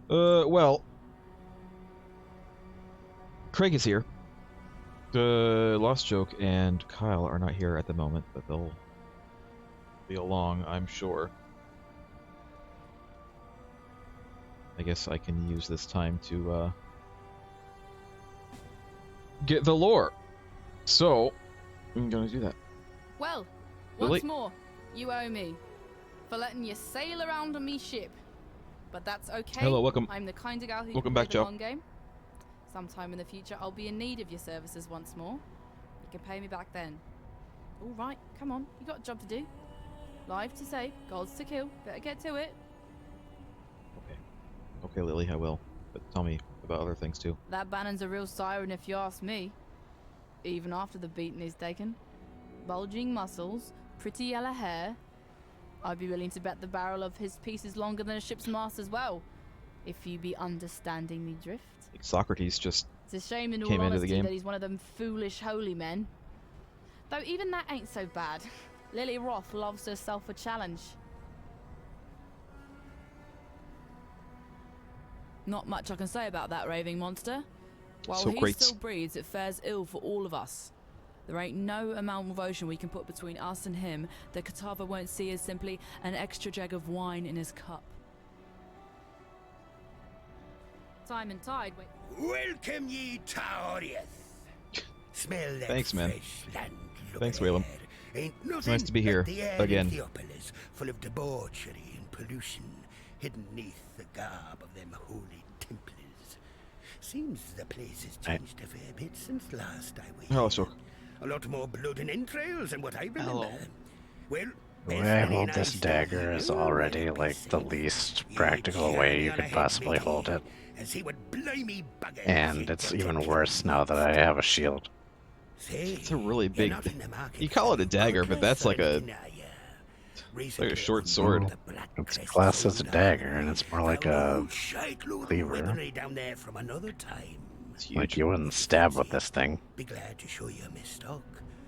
Well, Craig is here. Lost Joke and Kyle are not here at the moment, but they'll be along, I'm sure. I guess I can use this time to get the lore. So, I'm gonna do that. Well, Lily? once more, you owe me for letting you sail around on me ship. But that's okay. Hello, welcome. I'm the kind of gal who Welcome can play back, the Joe. long game. Sometime in the future, I'll be in need of your services once more. You can pay me back then. All right, come on. You got a job to do. Lives to save, goals to kill. Better get to it. Okay, Lily, I will. But tell me about other things too. That Bannon's a real siren if you ask me. Even after the beating he's taken. Bulging muscles, pretty yellow hair. I'd be willing to bet the barrel of his piece is longer than a ship's mast as well. If you be understanding me drift. Like Socrates just It's a shame in all came into the honesty game. that he's one of them foolish holy men. Though even that ain't so bad. Lily Roth loves herself a challenge. Not much I can say about that raving monster. While So he great. still breathes, it fares ill for all of us. There ain't no amount of ocean we can put between us and him that Katava won't see as simply an extra jug of wine in his cup. Time and tide, wait. Welcome ye to Oriath. Smell that Thanks, man. fresh land. Thanks, looking Whalem. air. Ain't It's nothing nice to be like here the air again. in Theopolis, full of debauchery and pollution, hidden neath the garb of them holy templars. Seems the place has changed a fair bit since last I was. Hello, Shook. A lot more blood and entrails than what I remember. Hello. Well, The way I Bethany hold and this still dagger is know already where like the safe. least Ye practical way journey you on could ahead, possibly matey, hold it. and see what blimey buggers And ye it's get to even kill worse now that I have a shield. Say, It's a really you're big. not in the market You call for it a dagger, but cutlass that's like or a anything, are ya? Recently short on sword. board the Black It's Crest classed as a food dagger, armory, and it's more like found a old shite-load of cleaver. weaponry down there from another time. It's huge. Like you wouldn't stab with this thing. Be glad to show you my stock.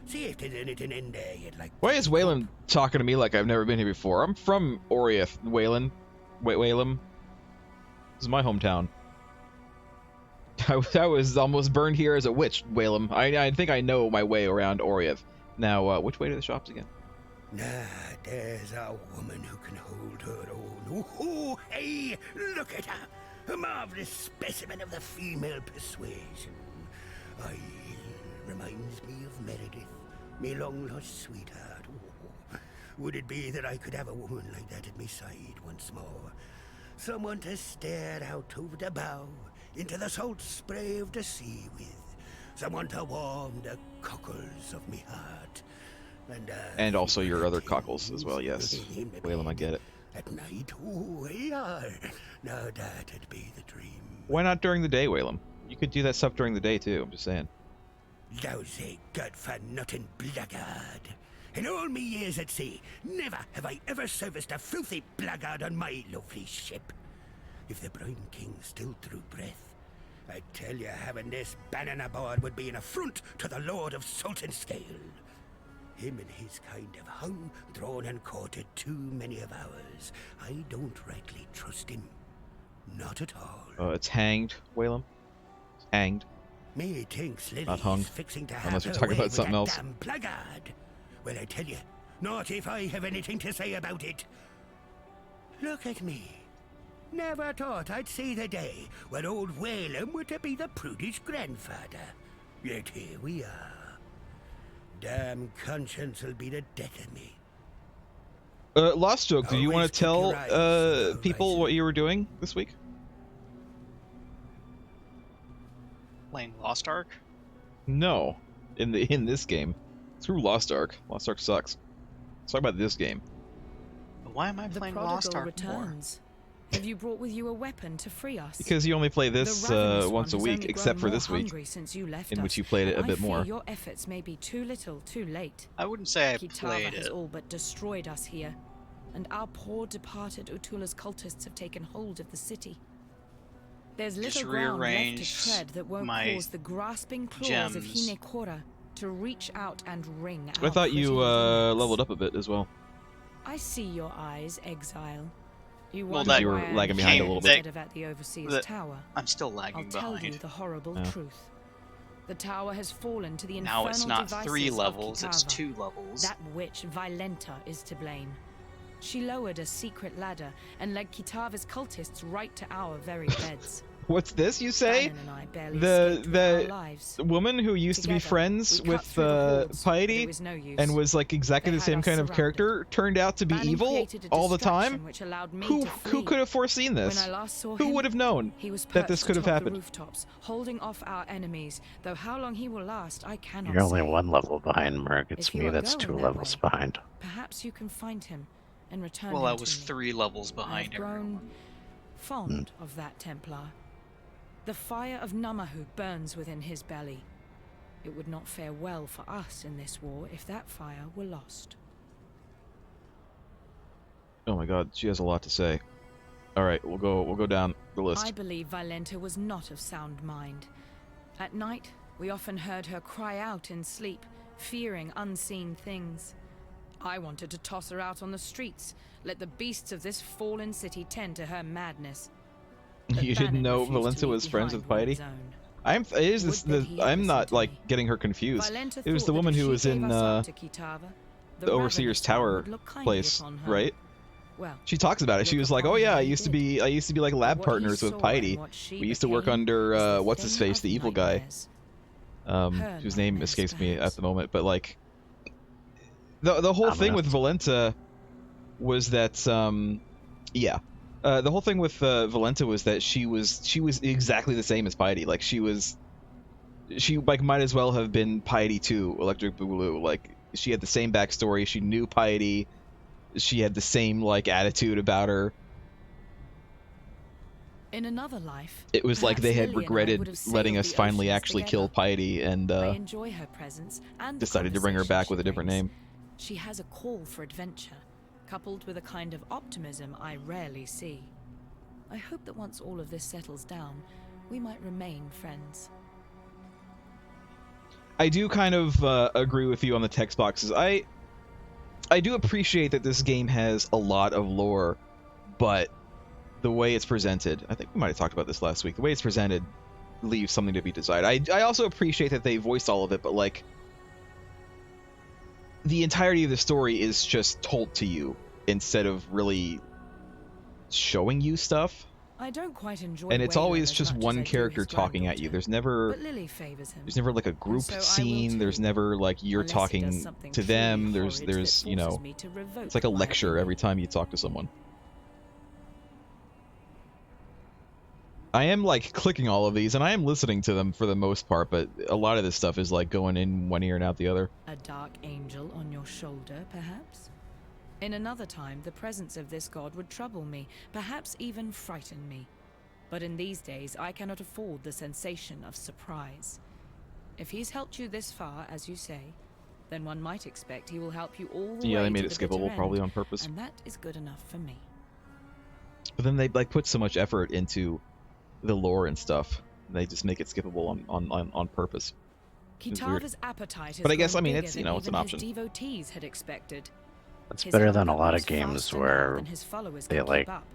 See if there's anything in there you'd like. Why to is pick Wayland up. talking to me like I've never been here before? I'm from Oriath, Wayland. Whalem. This is my hometown. I was almost burned here as a witch, Whalem. I think I know my way around Oriath. Now, which way to the shops again? Nah, there's a woman who can hold her own. Ooh, hey, look at her. A marvelous specimen of the female persuasion. Aye, reminds me of Meredith, me long-lost sweetheart. Ooh, would it be that I could have a woman like that at my side once more? Someone to stare out over the bow into the salt spray of the sea with. Someone to warm the cockles of me heart. And also your other cockles as well, yes. Whalem, I get it. At night, oh, yeah. Now that'd be the dream. Why not during the day, Whalem? You could do that stuff during the day too, I'm just saying. Lousy, good-for-nothing blackguard. In all me years at sea, never have I ever serviced a filthy blackguard on my lovely ship. If the Brine King still drew breath, I tell you, having this Bannon aboard would be an affront to the Lord of Salt and Scale. Him and his kind have hung, drawn, and quartered too many of ours. I don't rightly trust him. Not at all. It's hanged, Whalem. It's hanged. Me thinks Not hung, Lily's fixing to have unless we're her talking way about with something that else. damn blackguard. Well, I tell you, not if I have anything to say about it. Look at me. Never thought I'd see the day when old Whalem were to be the prudish grandfather. Yet here we are. Damn conscience will be the death of me. Lost Joke, do you want Always to keep your tell eyes on the people horizon. what you were doing this week? Playing Lost Ark? No, in this game. Screw Lost Ark. Lost Ark sucks. Let's talk about this game. But why am I The playing prodigal Lost Ark more? returns. Have you brought with you a weapon to free us? Because you only play this The ravenous once a one has week, only except grown for more this week, hungry since you left in us, which you played it a and bit I fear more. your efforts may be too little, too late. I wouldn't say I Kitava played has it. all but destroyed us here, and our poor departed Utula's cultists have taken hold of the city. There's Just little ground left to rearranged tread that won't my cause the grasping claws gems. of Hinekora to reach out and wring I our thought you pretty little necks. leveled up a bit as well. I see your eyes, Exile. You Well, wonder that- You were why I'm lagging behind here a little bit. instead of at the Overseer's that- tower. I'm still I'll lagging tell behind. you the horrible Yeah. truth. The tower has fallen to the Now infernal it's not devices 3 of levels, it's Kitava. 2 levels. That witch Violenta is to blame. She lowered a secret ladder and led Kitava's cultists right to our very beds. What's this you say? Bannon and I barely The- escaped with the- our lives. The woman who used to be Together, friends we cut with through the hordes, but it Piety was no use. and was like exactly They the had same us kind of surrounded. character turned out to be Bannon evil created a all the distraction time? which allowed me Who to flee. could have foreseen When this? I last saw Who him, would have known he was that this perched could have atop happened? the rooftops, holding off our enemies. Though how long he will last, I cannot You're only say. 1 level behind, Merg. It's If you me are that's going 2 that levels way, behind. Perhaps you can find him and return Well, him I was to me. 3 levels I've behind her. grown fond of that Templar. The fire of Namahu burns within his belly. It would not fare well for us in this war if that fire were lost. Oh my god, she has a lot to say. All right, we'll go down the list. I believe Violenta was not of sound mind. At night, we often heard her cry out in sleep, fearing unseen things. I wanted to toss her out on the streets, let the beasts of this fallen city tend to her madness. But You didn't Bannon know refused to Valenta leave was friends behind with Piety? one's own. I'm not like getting her confused. Violenta It was thought the that woman if who she was gave in us up to Kitava, the Overseer's ravenous one Tower would look kindly place, upon her. right? Well, She talks about it. She look was like, upon "Oh yeah, her I he used to did. be like lab But what he partners with saw Piety. and what she We used to work became under was the what's his thing face, of the evil guy, nightmares. Her whose name nightmares, escapes me at perhaps. the moment. But like, the whole thing with Ominous. Valenta was that the whole thing with Valenta was that she was exactly the same as Piety. Like she like might as well have been Piety 2, Electric Boogaloo. Like she had the same backstory. She knew Piety. She had the same like attitude about her. In another life, It was like they had perhaps Lily and I regretted would have letting sailed us the finally oceans actually kill together. Piety and I enjoy her presence and the decided to bring her conversation back with a she different brings. name. She has a call for adventure, coupled with a kind of optimism I rarely see. I hope that once all of this settles down, we might remain friends. I do kind of agree with you on the text boxes. I do appreciate that this game has a lot of lore, but the way it's presented, I think we might have talked about this last week, the way it's presented leaves something to be desired. I also appreciate that they voiced all of it, but like the entirety of the story is just told to you instead of really showing you stuff. I don't quite enjoy And it's Waylon always as just much as one I do character his talking at you. granddaughter, There's never but Lily favors him. like a group so I will scene. There's too, never like you're unless he does talking something to truly them. horrid There's that you know, forces me to revoke it's like a my lecture opinion. every time you talk to someone. I am like clicking all of these and I am listening to them for the most part, but a lot of this stuff is like going in one ear and out the other. A dark angel on your shoulder, perhaps? In another time, the presence of this god would trouble me, perhaps even frighten me. But in these days, I cannot afford the sensation of surprise. If he's helped you this far, as you say, then one might expect he will help you all the way Yeah, they made to it the bitter skippable probably end, on purpose. and that is good enough for me. But then they like put so much effort into the lore and stuff. They just make it skippable on purpose. It's weird. Kitava's appetite has But I guess, grown I mean, bigger it's, than it's an even his option. devotees had expected. It's His better than a hunger lot grows of games faster now where than his followers they can keep like up.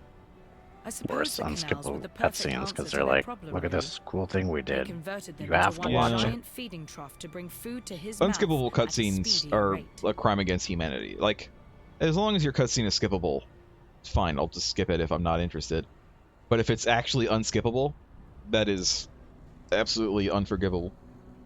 I suppose worse the canals were unskippable the perfect cutscenes answer because to they're their like, problem, look at really. this cool thing we They did. converted them You have into to one watch it. giant feeding trough to bring food to his Unskippable mouth at a cutscenes speedy are rate. a crime against humanity. Like, as long as your cutscene is skippable, it's fine. I'll just skip it if I'm not interested. But if it's actually unskippable, that is absolutely unforgivable.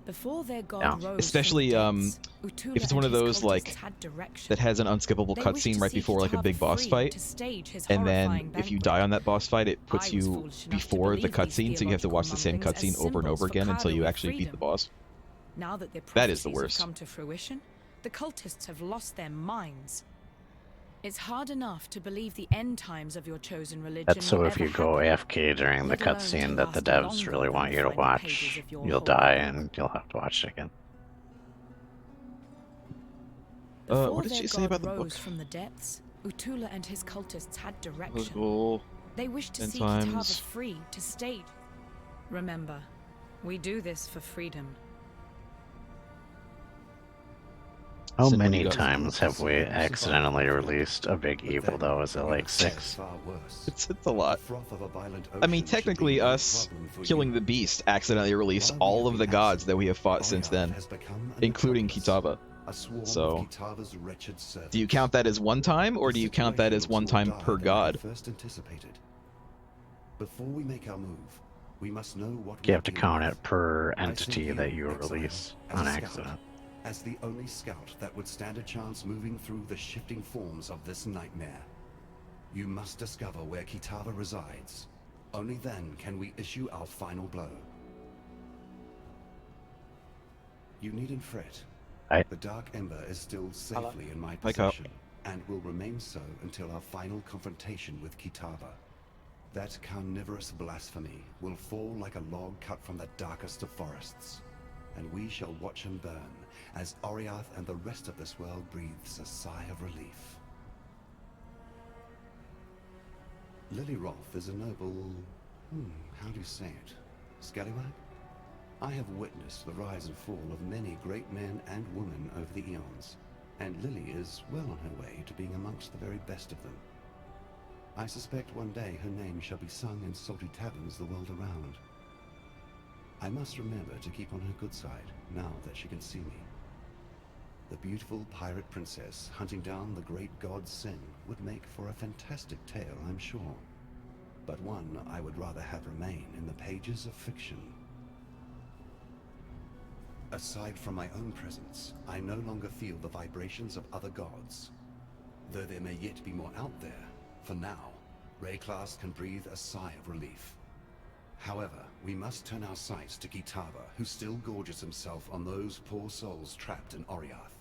Before their god Yeah. rose from Especially, the depths, Utula if it's one and of his those, like, cultists had direction. That has an unskippable They wished cutscene to right see before like a Kitava big boss free fight, to stage his and then horrifying if you banquet. die on that boss fight, it I puts was you foolish enough to before the believe these cutscene, so you have to watch the same theological cutscene over and mumblings over as again until symbols you for actually beat the freedom. boss. Now that their That is the prophecies worst. have come to fruition, the cultists have lost their minds. It's hard enough to believe the end times of your chosen religion. That's so will if you ever go happen, AFK during the let alone to cutscene that the last devs longer really than want the you to final pages watch, of your you'll holy die book. and you'll have to watch it again. Before What did their she say god about the rose book? from the depths, Utula and his cultists had direction. Political. They wished to end see times. Kitava free to stage. Remember, we do this for freedom. How Sin, what do many you got? times have we accidentally released a big evil, though? Is it like 6? Far worse. It's a lot. The froth of a violent I mean, ocean should technically, be no us problem for killing you. the beast accidentally released While we all have of the been gods that absent, we have fought since Oriath then, has become a including metropolis, Kitava. a swarm So, of Kitava's wretched servants. do you count that as one time, or The do you count that as situation one looks more time dire per than I had god? first anticipated. Before we make our move, we must know what You we're have to dealing count with. it per I entity sent that you Exile, release as on a scout, accident. as the only scout that would stand a chance moving through the shifting forms of this nightmare. You must discover where Kitava resides. Only then can we issue our final blow. You needn't fret. I- The Dark Ember is still safely in my Hi, Kyle. possession, and will remain so until our final confrontation with Kitava. That carnivorous blasphemy will fall like a log cut from the darkest of forests, and we shall watch him burn as Oriath and the rest of this world breathes a sigh of relief. Lily Roth is a noble... how do you say it? Scallywag? I have witnessed the rise and fall of many great men and women over the eons, and Lily is well on her way to being amongst the very best of them. I suspect one day her name shall be sung in salty taverns the world around. I must remember to keep on her good side, now that she can see me. The beautiful pirate princess hunting down the great god Sin would make for a fantastic tale, I'm sure. But one I would rather have remain in the pages of fiction. Aside from my own presence, I no longer feel the vibrations of other gods. Though there may yet be more out there, for now, Rayclass can breathe a sigh of relief. However, we must turn our sights to Kitava, who still gorges himself on those poor souls trapped in Oriath.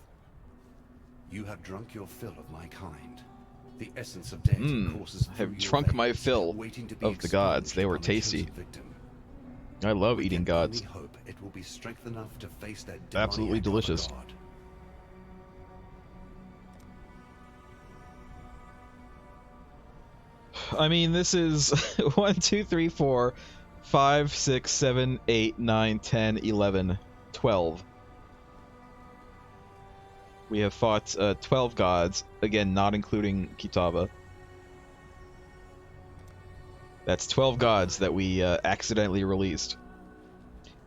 You have drunk your fill of my kind. The essence of death courses I through have your drunk my veins, fill waiting to be of the gods. expunged They were upon the chosen tasty. victim. I love We eating can gods. only hope it will be strength enough to face that Absolutely demoniac of a delicious. god. I mean, this is 1, 2, 3, 4, 5, 6, 7, 8, 9, 10, 11, 12. We have fought 12 gods, again, not including Kitava. That's 12 gods that we accidentally released.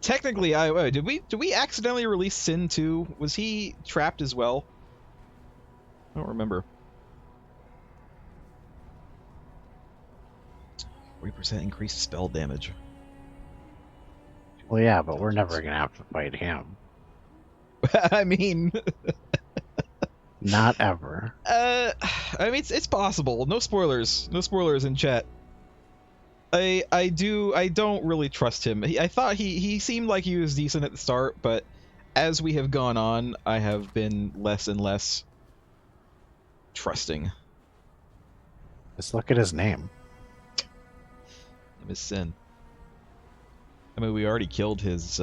Technically, did we accidentally release Sin too? Was he trapped as well? I don't remember. 40% increased spell damage. Well, yeah, but we're never gonna have to fight him. I mean, Not ever. I mean it's possible. No spoilers. No spoilers in chat. I don't really trust him. I thought he seemed like he was decent at the start, but as we have gone on, I have been less and less trusting. Just look at his name. Name is Sin. I mean, we already killed his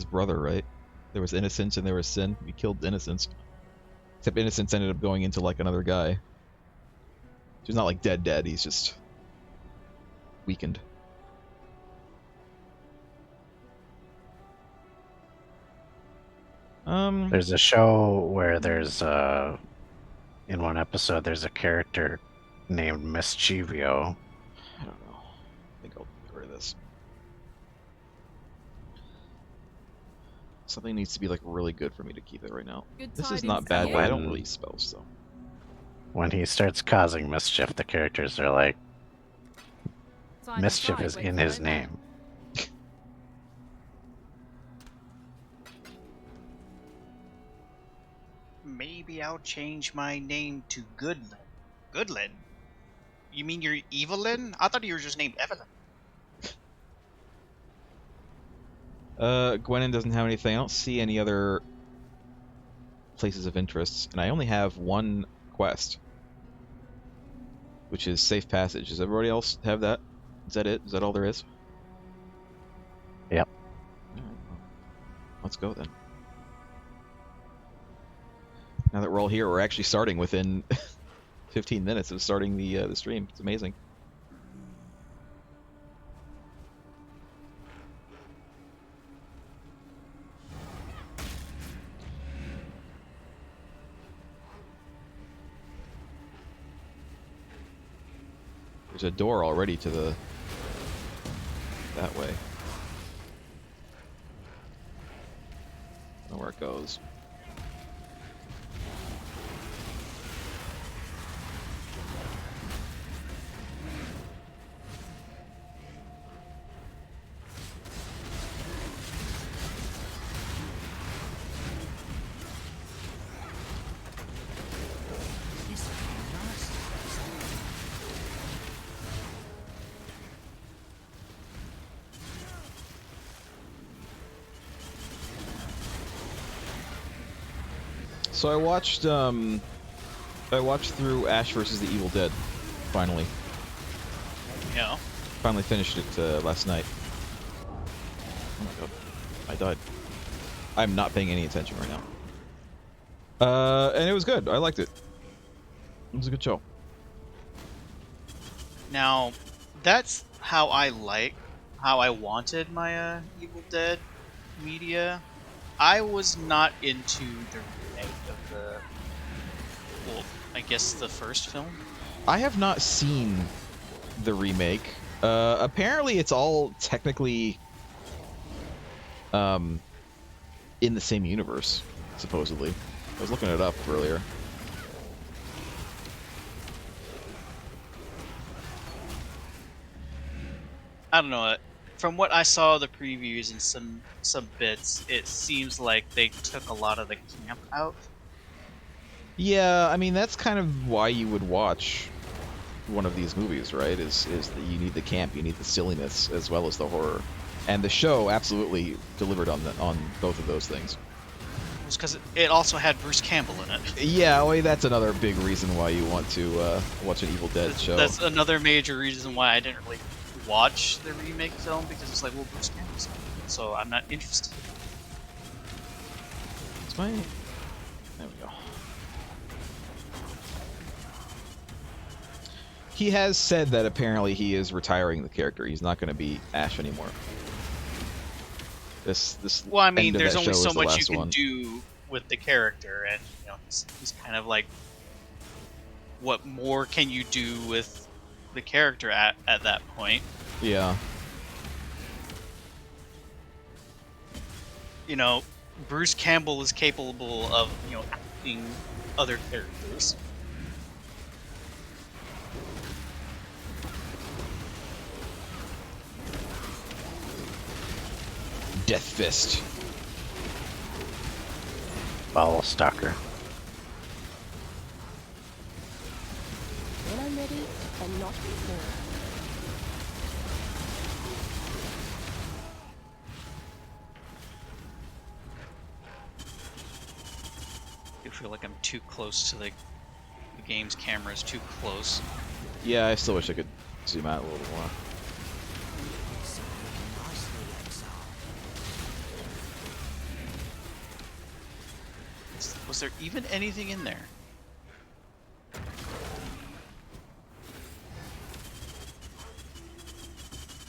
brother, right? There was Innocence and there was Sin. We killed Innocence. Except Innocence ended up going into like another guy. He's not like dead. He's just weakened. There's a show where there's in one episode there's a character named Mischivio. I don't know. I think I'll get rid of this. Something needs to be like really good for me to keep it right now. Good This is tidings not to bad, you. but I don't release spells, so. When he starts causing mischief, the characters are like, Sign mischief inside, is wait in for his it. name. Maybe I'll change my name to Goodlin. Goodlin? You mean you're Evelyn? I thought you were just named Evelyn. Gwenin doesn't have anything. I don't see any other places of interest, and I only have one quest, which is Safe Passage. Does everybody else have that? Is that it? Is that all there is? Yep. Alright, well, let's go then. Now that we're all here, we're actually starting within 15 minutes of starting the stream. It's amazing. There's a door already to the... that way. I don't know where it goes. So I watched through Ash vs. the Evil Dead, finally. Yeah. Finally finished it last night. Oh my god. I died. I'm not paying any attention right now. And it was good. I liked it. It was a good show. Now, that's how I wanted my Evil Dead media. I was not into the remake of the, well, I guess the first film. I have not seen the remake. Apparently it's all technically in the same universe, supposedly. I was looking it up earlier. I don't know. From what I saw the previews and some bits, it seems like they took a lot of the camp out. Yeah, I mean that's kind of why you would watch one of these movies, right? Is that you need the camp, you need the silliness as well as the horror, and the show absolutely delivered on both of those things. It's because it also had Bruce Campbell in it. Yeah, well, that's another big reason why you want to watch an Evil Dead show. That's another major reason why I didn't really watch the remake film, because it's like, well, Bruce Campbell's in it, so I'm not interested. It's my... There we go. He has said that apparently he is retiring the character. He's not going to be Ash anymore. This. Well, I mean, there's only show so is the much you last can one. do with the character, and he's kind of like, what more can you do with the character at that point? Yeah. Bruce Campbell is capable of acting other characters. Death Fist. Bowel Stalker. When I'm ready, and not before. I feel like I'm too close to the game's camera is too close. Yeah, I still wish I could zoom out a little more. Was there even anything in there?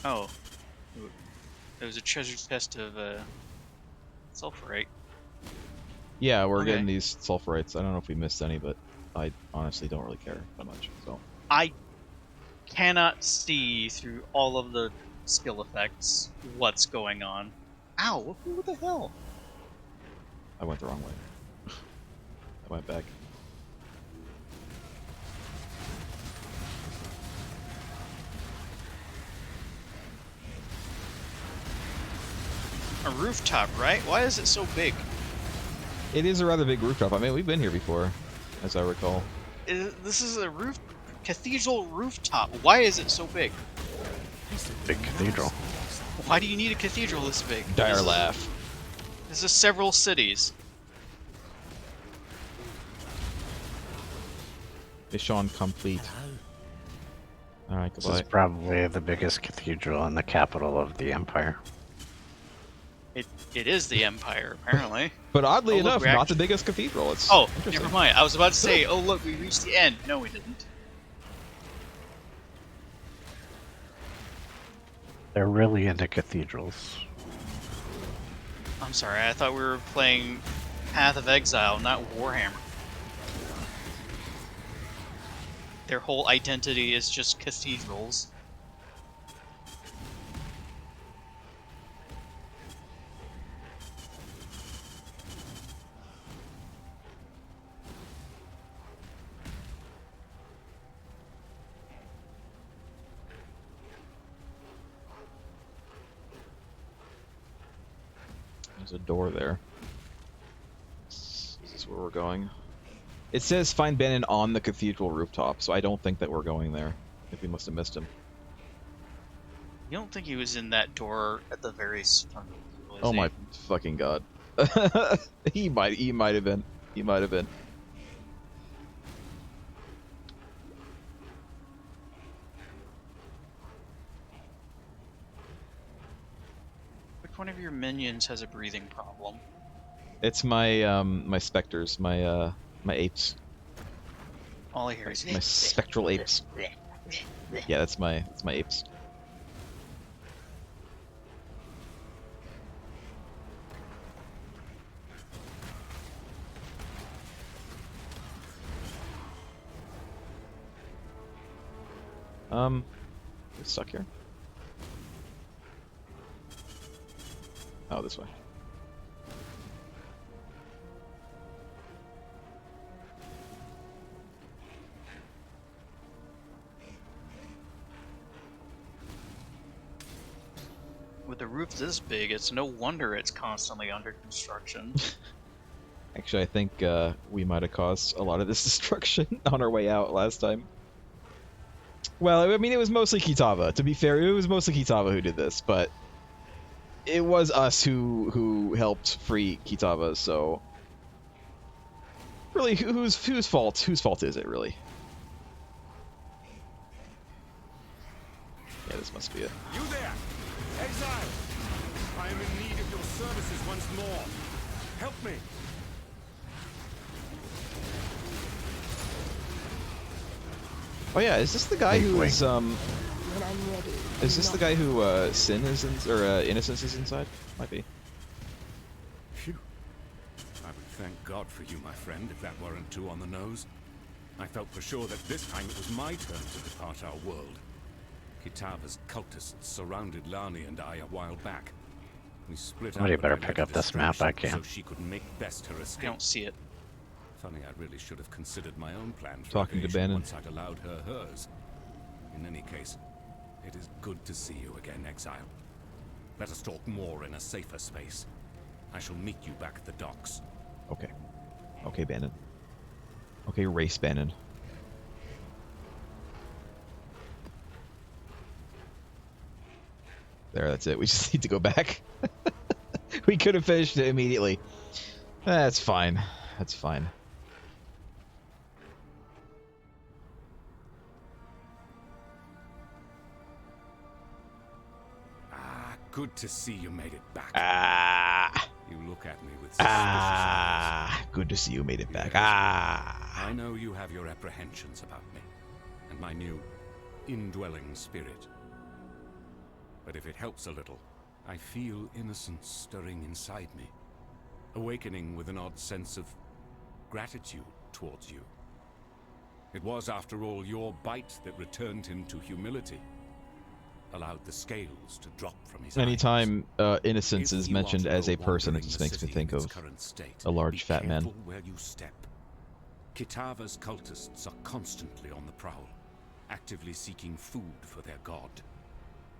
Oh. There was a treasure chest of sulfurite. Yeah, we're Okay. getting these sulfurites. I don't know if we missed any, but I honestly don't really care that much. So I cannot see through all of the skill effects what's going on. Ow, what the hell? I went the wrong way. I went back. A rooftop, right? Why is it so big? It is a rather big rooftop. I mean, we've been here before, as I recall. This is a cathedral rooftop. Why is it so big? Big cathedral. Why do you need a cathedral this big? Dire laugh. This is several cities. Mission complete. Alright, This goodbye. is probably the biggest cathedral in the capital of the Empire. It is the Empire, apparently. But oddly Oh, look, enough, we not actually- the biggest cathedral. It's Oh, interesting. never mind. I was about to say, oh look, we reached the end. No, we didn't. They're really into cathedrals. I'm sorry, I thought we were playing Path of Exile, not Warhammer. their whole identity is just cathedrals. There's a door there. Is this where we're going? It says find Bannon on the cathedral rooftop, so I don't think that we're going there. I think we must have missed him. You don't think he was in that door at the very front? Oh my fucking god. He might have been. He might have been. Which one of your minions has a breathing problem? It's my my specters, my apes. All I hear is My spectral apes. Yeah, that's my apes. We're stuck here. Oh, this way. With the roof this big, it's no wonder it's constantly under construction. Actually, I think we might have caused a lot of this destruction on our way out last time. Well, I mean, it was mostly Kitava. To be fair, it was mostly Kitava who did this, but it was us who helped free Kitava. So, really, whose fault? Whose fault is it, really? Yeah, this must be it. You there, Exile! I am in need of your services once more. Help me! Oh yeah, is this the guy who is When I'm ready. Is this the guy who Sin is in, or Innocence is inside? Might be. Phew. I would thank God for you, my friend, if that weren't too on the nose. I felt for sure that this time it was my turn to depart our world. Kitava's cultists surrounded Lani and I a while back. We split Somebody up better and I pick led up a this map, I distraction can't. So she could make best her I escape. don't see it. Funny, I really should have considered my own plan for Talking to evasion Bannon. once I'd allowed her hers. In any case, it is good to see you again, Exile. Let us talk more in a safer space. I shall meet you back at the docks. Okay. Okay, Bannon. Okay, race Bannon. There, that's it. We just need to go back. We could have finished it immediately. That's fine. That's fine. Ah, good to see you made it back. Ah. You look at me with suspicious eyes. Ah. Good to see you made it back. Ah. I know you have your apprehensions about me, and my new indwelling spirit. But if it helps a little, I feel innocence stirring inside me, awakening with an odd sense of gratitude towards you. It was, after all, your bite that returned him to humility, allowed the scales to drop from his eyes. Anytime innocence If is you are mentioned to as go a person, it wandering just the makes me city think in its of current state, a large be fat man. careful where you step. Kitava's cultists are constantly on the prowl, actively seeking food for their god.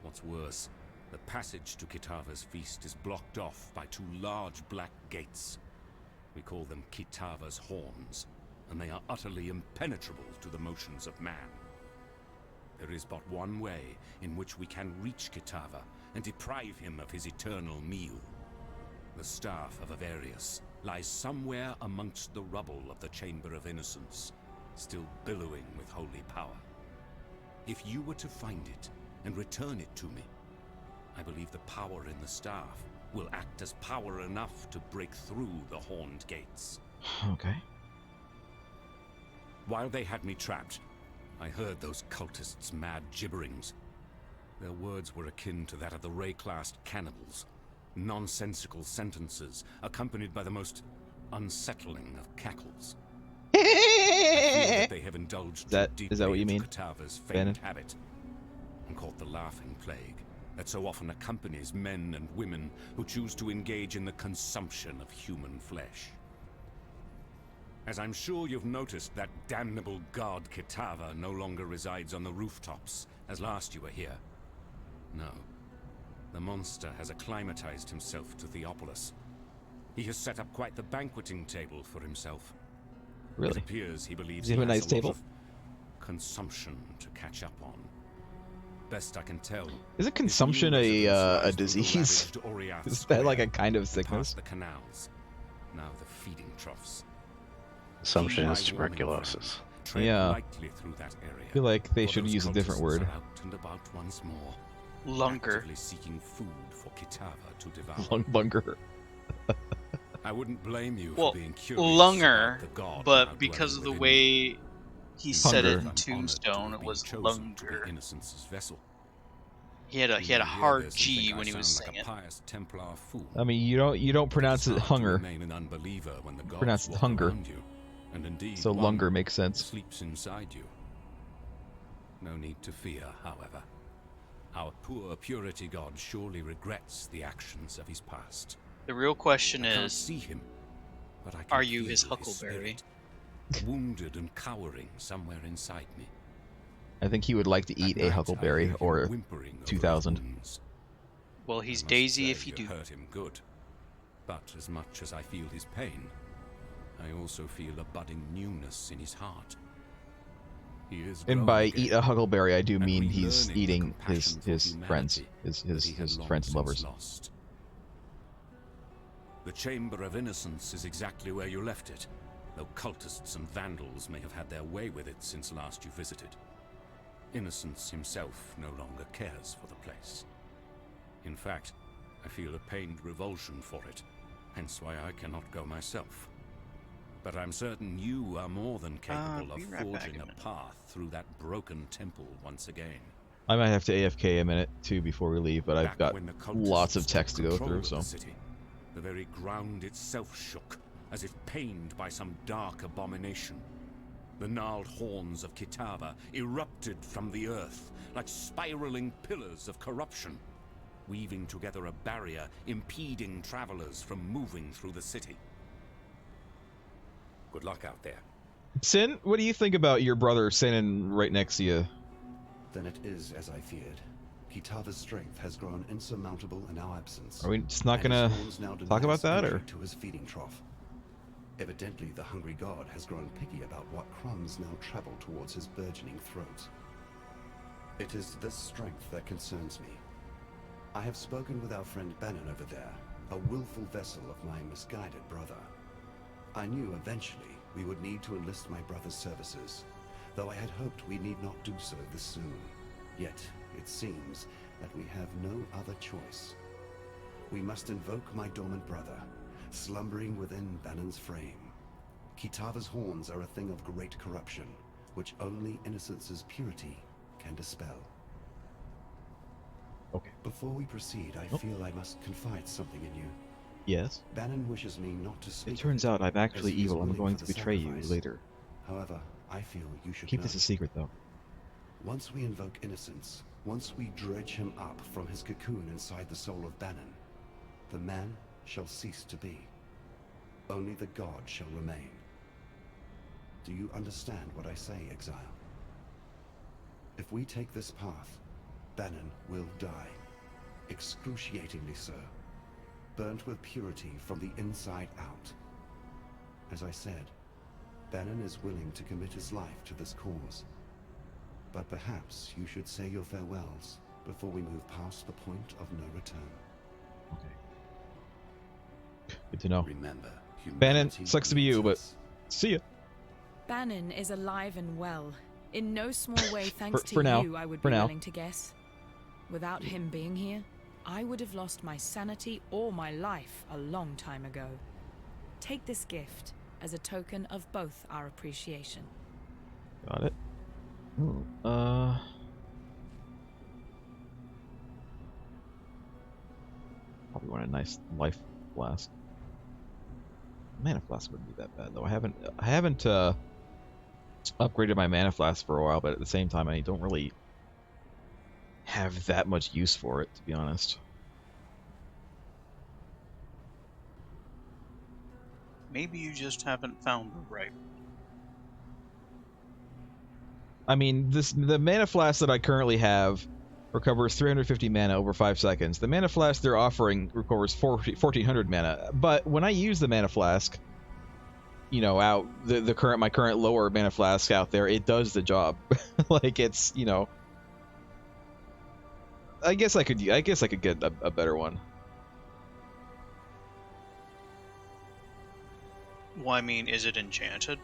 What's worse, the passage to Kitava's feast is blocked off by two large black gates. We call them Kitava's horns, and they are utterly impenetrable to the motions of man. There is but one way in which we can reach Kitava and deprive him of his eternal meal. The staff of Avarius lies somewhere amongst the rubble of the Chamber of Innocence, still billowing with holy power. If you were to find it and return it to me, I believe the power in the staff will act as power enough to break through the horned gates. Okay. While they had me trapped, I heard those cultists' mad gibberings. Their words were akin to that of the Ray-classed cannibals. Nonsensical sentences, accompanied by the most unsettling of cackles. fear that they have indulged too Is deeply that what you into mean, Kitava's Bannon? famed habit and caught the laughing plague that so often accompanies men and women who choose to engage in the consumption of human flesh. As I'm sure you've noticed, that damnable god Kitava no longer resides on the rooftops, as last you were here. No. The monster has acclimatized himself to Theopolis. He has set up quite the banqueting table for himself. It Really? appears he believes Does he have a has nice lot table? of consumption to catch up on. Best I can tell. Isn't consumption a disease? Oriath Is that like a Square kind of and sickness? past the canals, now the feeding troughs. Assumption Heed is my warning, tuberculosis. friend. Tread Yeah. lightly through that area. I feel like they for should those use a different cultists word. are out and about once more, Lunger. actively seeking food for Kitava to devour. Lunger. I wouldn't blame you Well, for being curious Lunger, about the god now but dwelling because of the within way you. he You said it Hunger. in are honored to Tombstone, have it was been chosen to be Lunger. Innocence' vessel. He had a You may hear hard this and G think I when he was sound saying like it. a pious Templar fool. I mean, you don't But pronounce it's it hard to hunger. remain an unbeliever when the gods Pronounce it walk hunger. around you, and indeed So one lunger makes sense. sleeps inside you. No need to fear, however. Our poor purity god surely regrets the actions of his past. The real question I can't is, see him, but I can are you feel his Huckleberry? spirit, wounded and cowering somewhere inside me. I think he would like to eat At a night, I huckleberry hear him or whimpering over 2000. his wounds. Well, I he's must Daisy say if you do. hurt him good. But as much as I feel his pain, I also feel a budding newness in his heart. He is And grown by again, eat a huckleberry, I do and mean he's relearning the eating compassion for his friends, humanity his that he had long friends and since lovers. lost. The Chamber of Innocence is exactly where you left it, though cultists and vandals may have had their way with it since last you visited. Innocence himself no longer cares for the place. In fact, I feel a pained revulsion for it, hence why I cannot go myself. But I'm certain you are more than capable of be right back forging in a a minute. path through that broken temple once again. I might have to AFK a minute too before we leave, but I've Back got when the cultists lots of took text to go control through, of so the city, the very ground itself shook, as if pained by some dark abomination. The gnarled horns of Kitava erupted from the earth like spiraling pillars of corruption, weaving together a barrier impeding travelers from moving through the city. Good luck out there. Sin, what do you think about your brother standing right next to you? Then it is as I feared. Kitava's strength has grown insurmountable in our absence. Are we just not and his gonna horns now talk deny about us that, entry or? to his feeding trough. Evidently, the hungry god has grown picky about what crumbs now travel towards his burgeoning throat. It is this strength that concerns me. I have spoken with our friend Bannon over there, a willful vessel of my misguided brother. I knew eventually we would need to enlist my brother's services, though I had hoped we need not do so this soon. Yet, it seems that we have no other choice. We must invoke my dormant brother, slumbering within Bannon's frame. Kitava's horns are a thing of great corruption, which only Innocence's purity can dispel. Okay. Before we proceed, I feel I must confide something in you. Yes. Bannon wishes me not to speak. It turns out I'm actually as he is evil. I'm willing going for to the betray you sacrifice. later. However, I feel you should Keep know. this a secret, though. Once we invoke Innocence, once we dredge him up from his cocoon inside the soul of Bannon, the man shall cease to be. Only the god shall remain. Do you understand what I say, Exile? If we take this path, Bannon will die. Excruciatingly so. Burnt with purity from the inside out. As I said, Bannon is willing to commit his life to this cause. But perhaps you should say your farewells before we move past the point of no return. Okay. Good to know. Remember, Bannon, humanity sucks to be you, needs but us. see ya. Bannon is alive and well. In no small way thanks For to now. you, I would For be now. willing to guess. Without him being here, I would have lost my sanity or my life a long time ago. Take this gift as a token of both our appreciation. Got it. Ooh, probably want a nice life flask. Mana flask wouldn't be that bad though. I haven't upgraded my mana flask for a while, but at the same time, I don't really have that much use for it, to be honest. Maybe you just haven't found the right. I mean, the mana flask that I currently have recovers 350 mana over 5 seconds. The mana flask they're offering recovers 1400 mana. But when I use the mana flask, you know, out my current lower mana flask out there, it does the job. Like, it's, you know, I guess I could get a better one. Well, I mean, is it enchanted?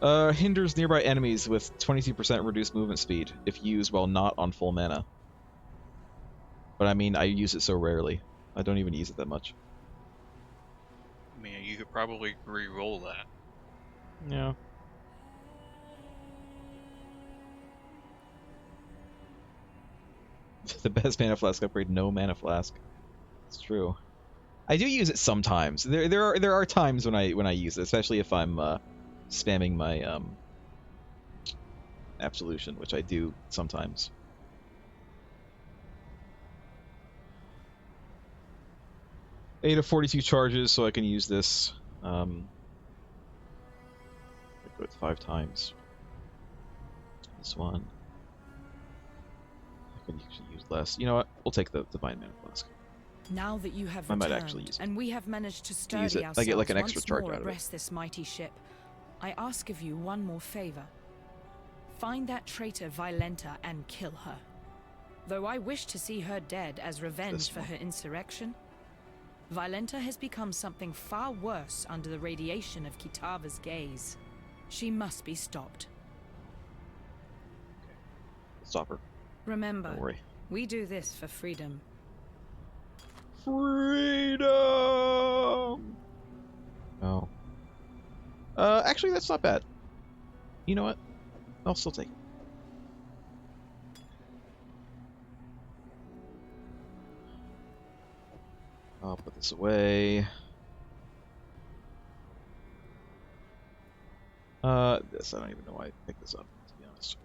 Hinders nearby enemies with 22% reduced movement speed if used while not on full mana. But I mean, I use it so rarely. I don't even use it that much. I mean, you could probably re-roll that. Yeah. The best mana flask upgrade, no mana flask. It's true. I do use it sometimes. There are times when I use it, especially if I'm spamming my absolution, which I do sometimes. Eight of 42 charges, so I can use this. I go it 5 times. This one. I can usually use less. You know what? We'll take the Divine Mana Flask. Now that you have I might returned, actually use it. and we have managed to use sturdy it. ourselves I get like an extra once charge more out of it. abreast this mighty ship, I ask of you one more favor. Find that traitor Violenta and kill her. Though I wish to see her dead as revenge for her insurrection, Violenta has become something far worse under the radiation of Kitava's gaze. She must be stopped. Stop her. Remember, Don't worry. we do this for freedom. Freedom! Oh. Actually, that's not bad. You know what? I'll still take it. I'll put this away. This, I don't even know why I picked this up, to be honest.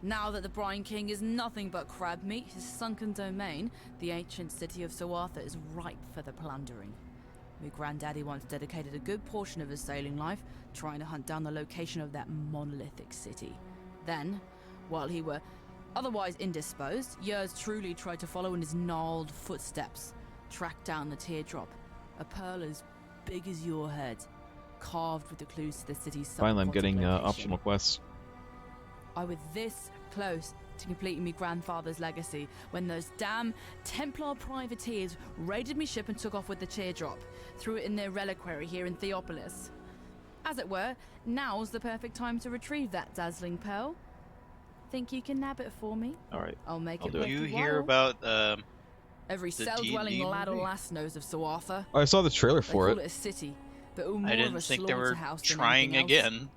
Now that the Brine King is nothing but crab meat, his sunken domain, the ancient city of Soartha is ripe for the plundering. My granddaddy once dedicated a good portion of his sailing life trying to hunt down the location of that monolithic city. Then, while he were otherwise indisposed, yours truly tried to follow in his gnarled footsteps, track down the teardrop, a pearl as big as your head, carved with the clues to the city's Finally, I'm getting location. optional quests. I was this close to completing my grandfather's legacy when those damn Templar privateers raided me ship and took off with the teardrop, threw it in their reliquary here in Theopolis. As it were, now's the perfect time to retrieve that dazzling pearl. Think you can nab it for me? Alright. I'll make I'll it do worth it. You your hear while. about Every the cell-dwelling D&D lad or movie? lass knows of Soartha. Oh, I saw the trailer They for call it. it a city, but more I of didn't a think they were slaughterhouse than trying anything else. again.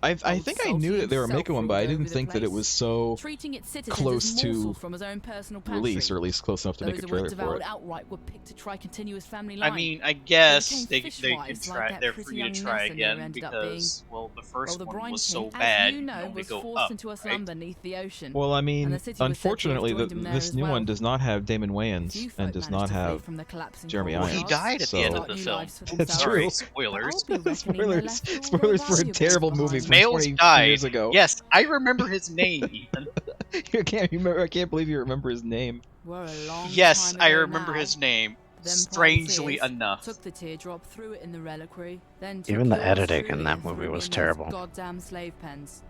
I Old think I knew Salty that they were himself making one, but I ruled didn't over the think that it place, was so treating its citizens close as to morsels from his own personal pantry. release, or at least close enough to Those make a that were trailer for devoured it. outright were picked to try continuous family line. I mean, I guess They they became could fishwives try. like that They're pretty free to young try messenger again ended up because, well, the first the one Brine was King, so as bad. you You know, can only was go forced up, into a right? slumber beneath the ocean. Well, I And mean, the city was said to have unfortunately, joined him there this as new well. one does not have Damon Few Wayans folk and does managed not to flee have from the collapsing Jeremy coral Well, he Irons. shards. died at the end So of the Start new film. lives for That's themselves. true. Sorry, spoilers. But I'll be reckoning they left all their Spoilers for a valuables terrible movie behind. from Males 20 died. years ago. Yes, I remember his name, Ethan. I can't remember. I can't believe you remember his name. Were a long Yes, time I ago remember now. his name. Them Strangely privateers enough. took the teardrop, threw it in the reliquary, then took Even the yours editing truly in that and threw movie me was in those terrible. Goddamn slave pens.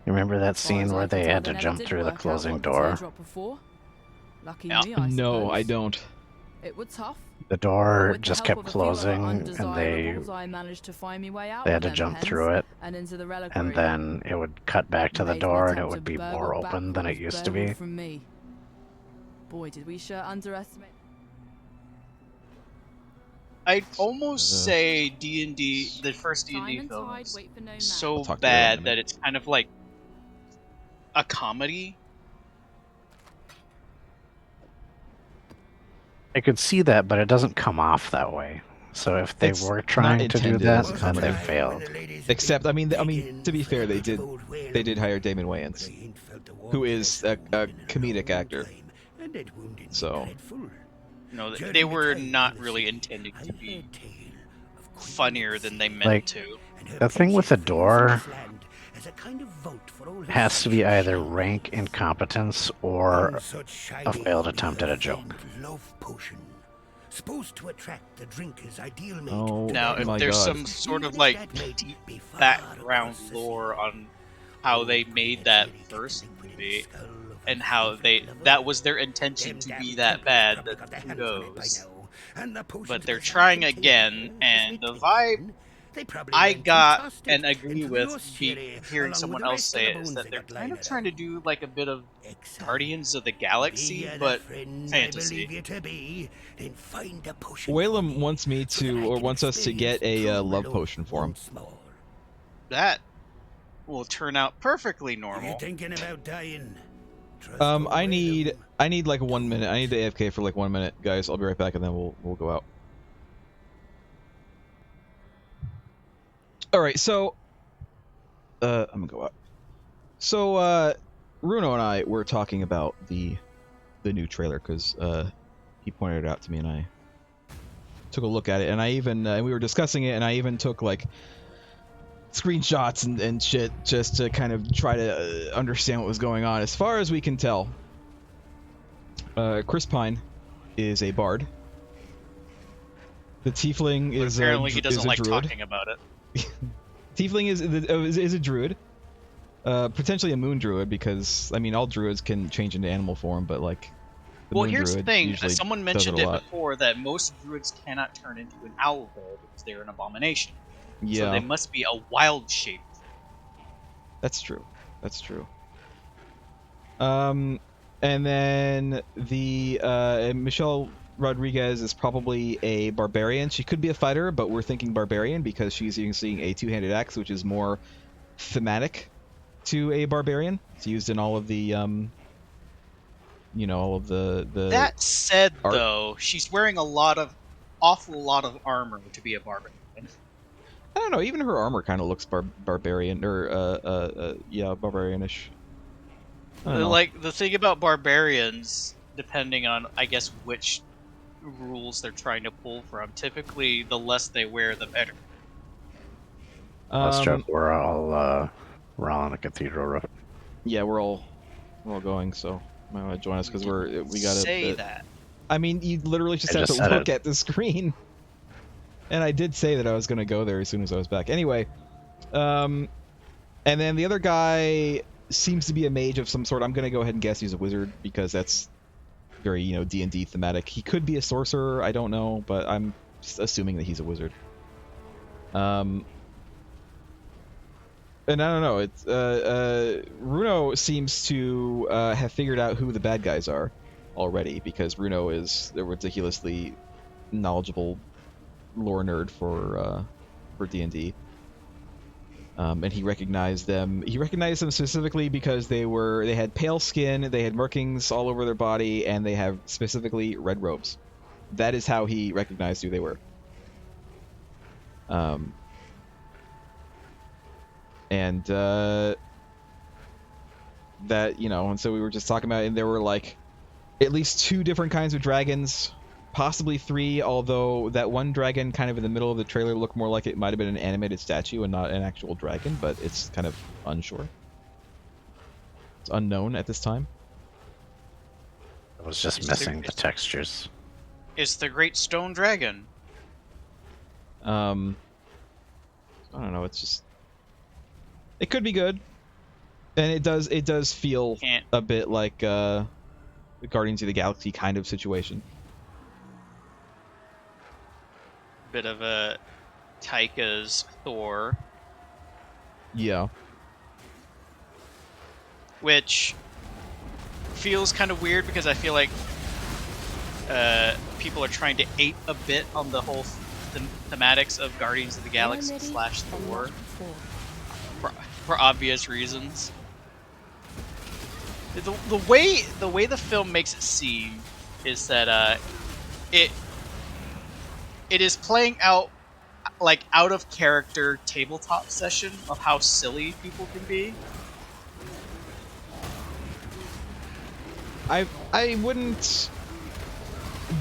You remember that Far as scene I where can they tell, had they to never jump did through the work out closing what the door? teardrop before. Lucky Yeah. me, I No, I suppose. don't. It was tough. The But door with the just help kept of a few other closing, and undesirables, I managed to find me way out they of had to them jump pens through it, and into the reliquary. and then it would cut back to the Made an door, and it attempt would to be burgle more back open what than it was used to burgled be. from me. Boy, did we sure underestimate. I'd almost say D&D, the first Time D&D and film, tide is wait for no man. so I'll talk to you later in a bad minute. that it's kind of like a comedy. I could see that, but it doesn't come off that way. So if they It's were not trying to do intended that, as a then they comedy. failed. Except, I mean, to be fair, they did hire Damon Wayans, who is a comedic actor. So, No, they were not really intending to be funnier than they meant Like, to. the thing with the door has to be either rank incompetence or a failed attempt at a joke. Supposed to attract the drinker's ideal mate. oh Now, if my there's god. some sort of like deep background lore on how they made that first movie and how that was their intention to be that bad, then who knows? But they're trying again, and the vibe I got and agree with hearing someone else say it is that they're kind of trying to do like a bit of Guardians of the Galaxy, but fantasy. Whalem wants me to, or wants us to get a love potion for him. That will turn out perfectly normal. I need like 1 minute. I need the AFK for like 1 minute, guys. I'll be right back, and then we'll go out. All right, so I'm gonna go out. So Runo and I were talking about the new trailer because he pointed it out to me, and I took a look at it, and I even we were discussing it, and I even took like screenshots and shit just to kind of try to understand what was going on. As far as we can tell, Chris Pine is a bard. The tiefling is apparently he doesn't like druid. talking about it. Tiefling is a druid, potentially a moon druid, because I mean all druids can change into animal form, but like Well, here's the druid thing. usually Someone does mentioned a it lot. before that most druids cannot turn into an owl bear because they're an abomination. Yeah, So they must be a wild shape. that's true. That's true. And then the Michelle Rodriguez is probably a barbarian. She could be a fighter, but we're thinking barbarian because she's using a two-handed axe, which is more thematic to a barbarian. It's used in all of the all of the That said, art. though, she's wearing awful lot of armor to be a barbarian. I don't know. Even her armor kind of looks barbarian, or barbarianish. I don't know. Like the thing about barbarians, depending on I guess which rules they're trying to pull from, typically the less they wear, the better. Let's joke. We're all on a cathedral roof. Yeah, we're all going, so might want to join us because we gotta say that. I mean, you literally just I have just to said look it. at the screen. And I did say that I was gonna go there as soon as I was back. Anyway, and then the other guy seems to be a mage of some sort. I'm gonna go ahead and guess he's a wizard because that's very D&D thematic. He could be a sorcerer. I don't know, but I'm just assuming that he's a wizard. And I don't know. It's Runo seems to have figured out who the bad guys are already because Runo is a ridiculously knowledgeable lore nerd for D&D. And he recognized them. He recognized them specifically because they had pale skin, they had markings all over their body, and they have specifically red robes. That is how he recognized who they were. And that, and so we were just talking about it, and there were like at least 2 different kinds of dragons, possibly 3, although that one dragon kind of in the middle of the trailer looked more like it might have been an animated statue and not an actual dragon, but it's kind of unsure. It's unknown at this time. It was just missing the textures. It's the Great Stone Dragon. I don't know, it's just... It could be good. And it does feel a bit like the Guardians of the Galaxy kind of situation. Bit of a Taika's Thor. Yeah. Which feels kind of weird because I feel like people are trying to ape a bit on the whole thematics of Guardians of the Galaxy / Thor for obvious reasons. The way the film makes it seem is that it it is playing out like out of character tabletop session of how silly people can be. I wouldn't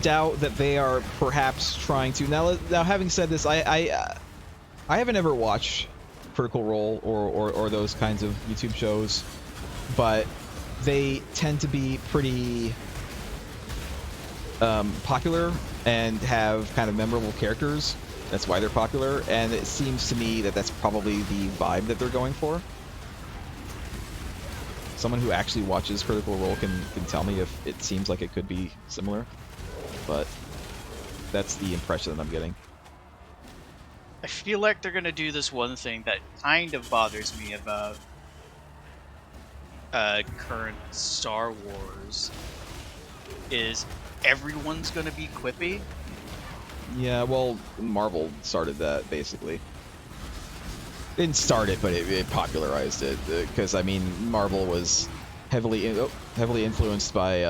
doubt that they are perhaps trying to. Now having said this, I haven't ever watched Critical Role or those kinds of YouTube shows, but they tend to be pretty popular and have kind of memorable characters. That's why they're popular, and it seems to me that that's probably the vibe that they're going for. Someone who actually watches Critical Role can tell me if it seems like it could be similar, but that's the impression that I'm getting. I feel like they're gonna do this one thing that kind of bothers me about current Star Wars, is everyone's gonna be quippy. Yeah, well, Marvel started that, basically. Didn't start it, but it popularized it, because, I mean, Marvel was heavily influenced by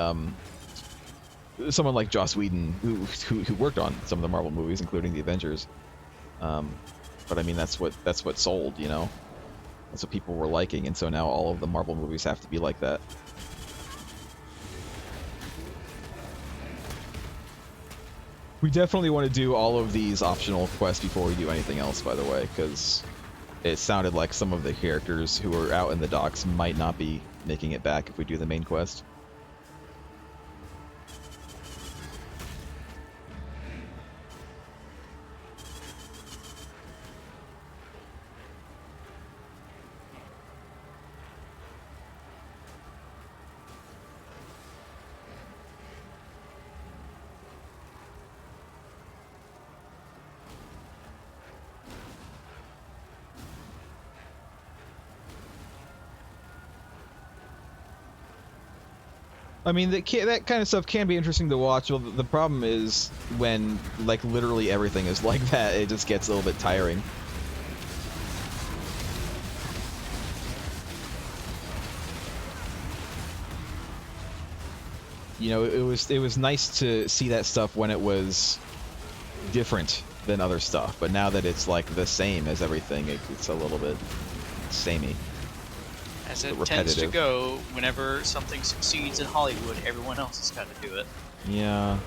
someone like Joss Whedon, who worked on some of the Marvel movies, including the Avengers. But, I mean, that's what sold, you know? That's what people were liking, and so now all of the Marvel movies have to be like that. We definitely want to do all of these optional quests before we do anything else, by the way, because it sounded like some of the characters who are out in the docks might not be making it back if we do the main quest. I mean, that kind of stuff can be interesting to watch. Well, the problem is when, like, literally everything is like that, it just gets a little bit tiring. You know, it was nice to see that stuff when it was different than other stuff, but now that it's, like, the same as everything, it's a little bit samey. As it tends to go, whenever something succeeds in Hollywood, everyone else has got to do it. Yeah.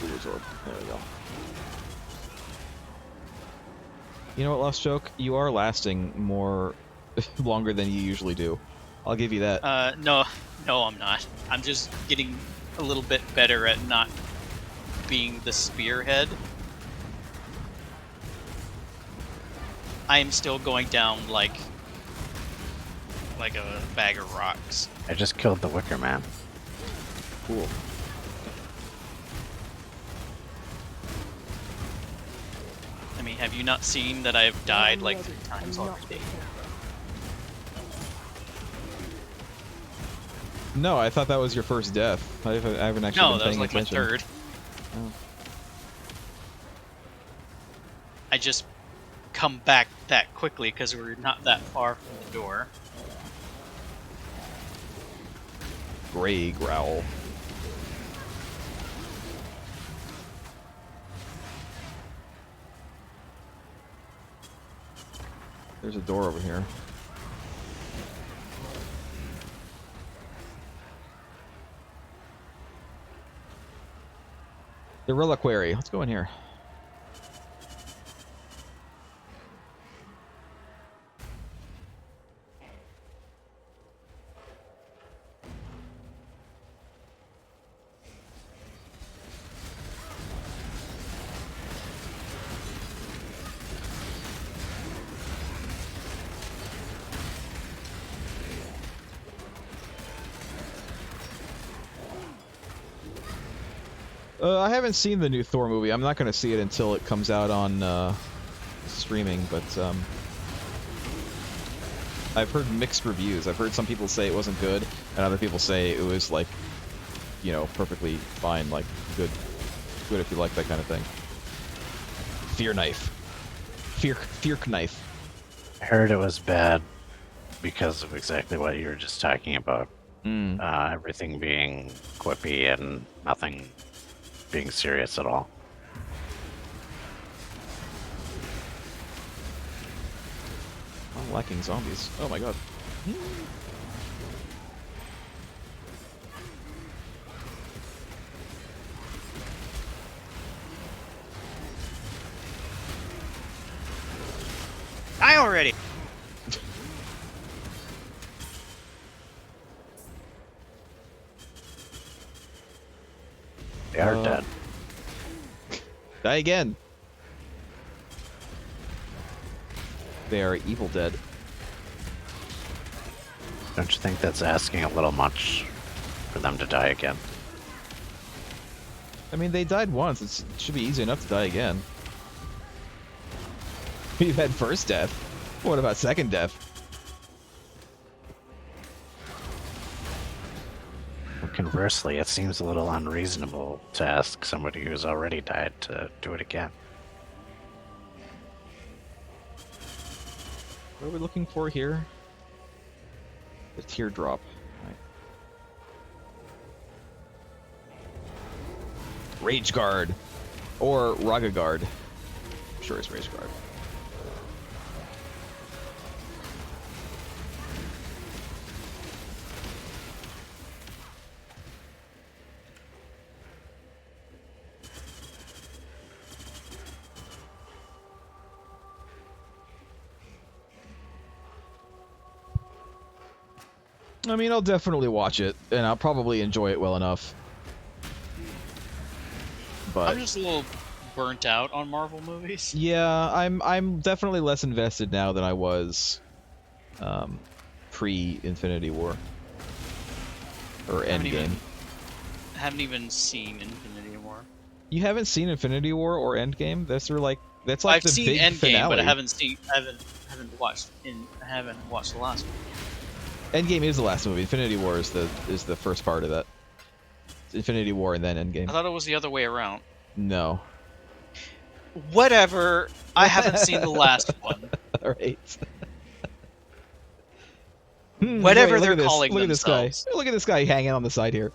There we go. You know what, Lost Joke? You are lasting more longer than you usually do. I'll give you that. No, I'm not. I'm just getting a little bit better at not being the spearhead. I am still going down like a bag of rocks. I just killed the Wicker Man. Cool. I mean, have you not seen that I've died like 3 times already? No, I thought that was your first death. I haven't actually No, been that was paying like attention. my 3rd. Oh. I just come back that quickly because we're not that far from the door. Gray growl. There's a door over here. The reliquary. Let's go in here. I haven't seen the new Thor movie. I'm not going to see it until it comes out on streaming, but I've heard mixed reviews. I've heard some people say it wasn't good, and other people say it was, like, you know, perfectly fine, like, good if you like that kind of thing. Fear knife. Fear knife. I heard it was bad because of exactly what you were just talking about. Everything being quippy and nothing being serious at all. I'm lacking zombies. Oh my god. Die already! They are dead. Die again. They are evil dead. Don't you think that's asking a little much for them to die again? I mean, they died once. It should be easy enough to die again. You've had first death. What about second death? Conversely, it seems a little unreasonable to ask somebody who's already died to do it again. What are we looking for here? The teardrop. Right. Rage Guard. Or Raga Guard. Sure, it's Rage Guard. I mean, I'll definitely watch it, and I'll probably enjoy it well enough. But I'm just a little burnt out on Marvel movies. yeah, I'm definitely less invested now than I was pre-Infinity War or Endgame. Haven't even seen Infinity War. You haven't seen Infinity War or Endgame? That's like I've the seen big Endgame, finale. but I haven't watched the last one. Endgame is the last movie. Infinity War is the first part of that. It's Infinity War and then Endgame. I thought it was the other way around. No. Whatever. I haven't seen the last one. All right. Whatever Wait, they're look calling at this guy. themselves. Look at this guy hanging on the side here.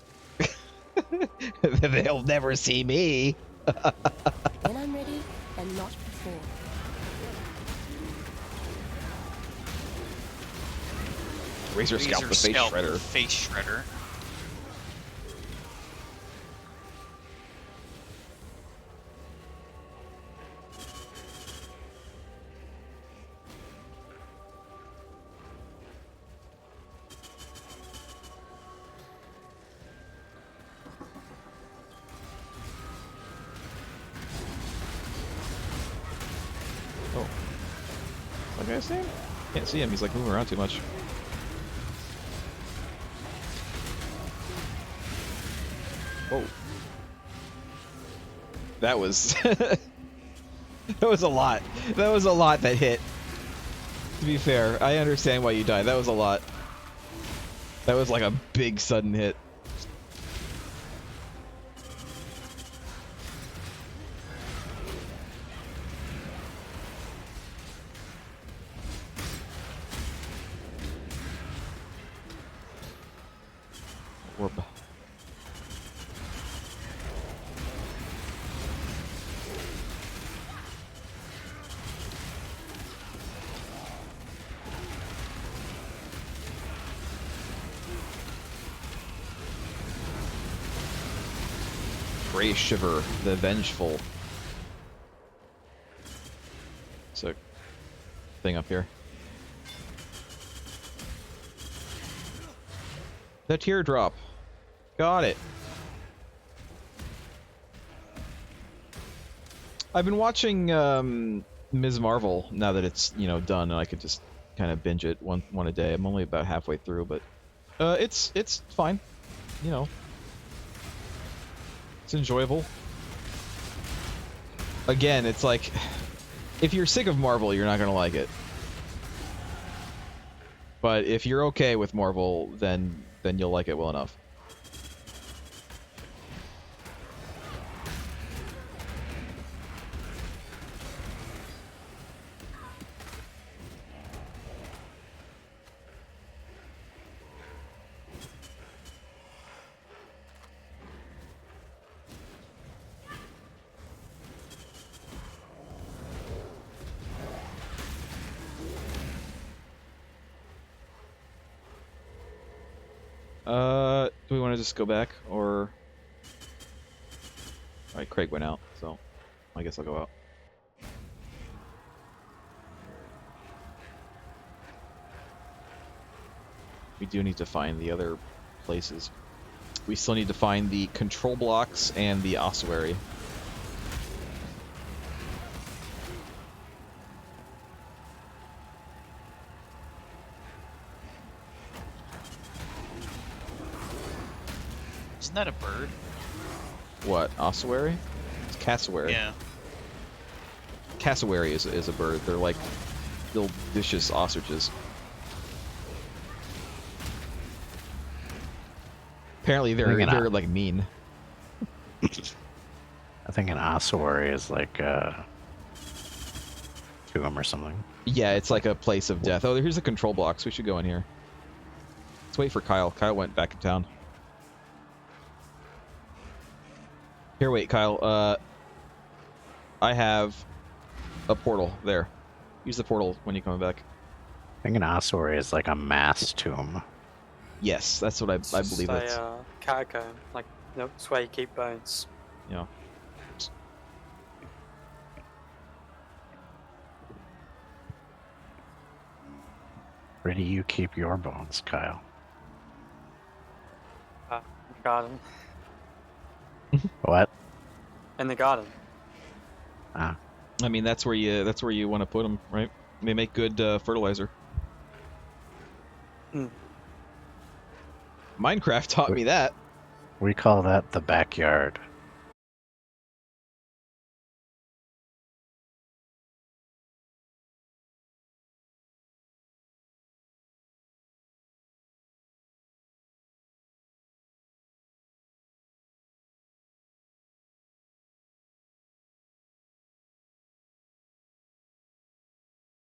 They'll never see me. When I'm ready, and not before. Razor scalp the face shredder. Face shredder. Oh. What guy's name? Can't see him. He's like moving around too much. Oh. That was that was a lot. That was a lot that hit. To be fair, I understand why you died. That was a lot. That was like a big sudden hit. Orb. Grey Shiver, the Vengeful. So, thing up here. The teardrop. Got it. I've been watching Ms. Marvel now that it's, you know, done, and I could just kind of binge it one a day. I'm only about halfway through, but it's fine. You know. It's enjoyable. Again, it's like, if you're sick of Marvel, you're not gonna like it. But if you're okay with Marvel, then you'll like it well enough. Do we want to just go back, or... Alright, Craig went out, so I guess I'll go out. We do need to find the other places. We still need to find the control blocks and the ossuary. Isn't that a bird? What, ossuary? It's cassowary. Yeah. Cassowary is a bird. They're like little vicious ostriches. Apparently they're like mean. I think an ossuary is like a tomb or something. Yeah, it's like a place of death. Oh, here's the control blocks. We should go in here. Let's wait for Kyle. Kyle went back in town. Here, wait, Kyle. I have a portal there. Use the portal when you come back. I think an ossuary is like a mass tomb. Yes, that's what I believe it's it's. a catacomb, like that's where you keep bones. Yeah. Where do you keep your bones, Kyle? In the garden. What? In the garden. Ah. I mean, that's where you want to put them, right? They make good fertilizer. Hmm. Minecraft taught me that. We call that the backyard.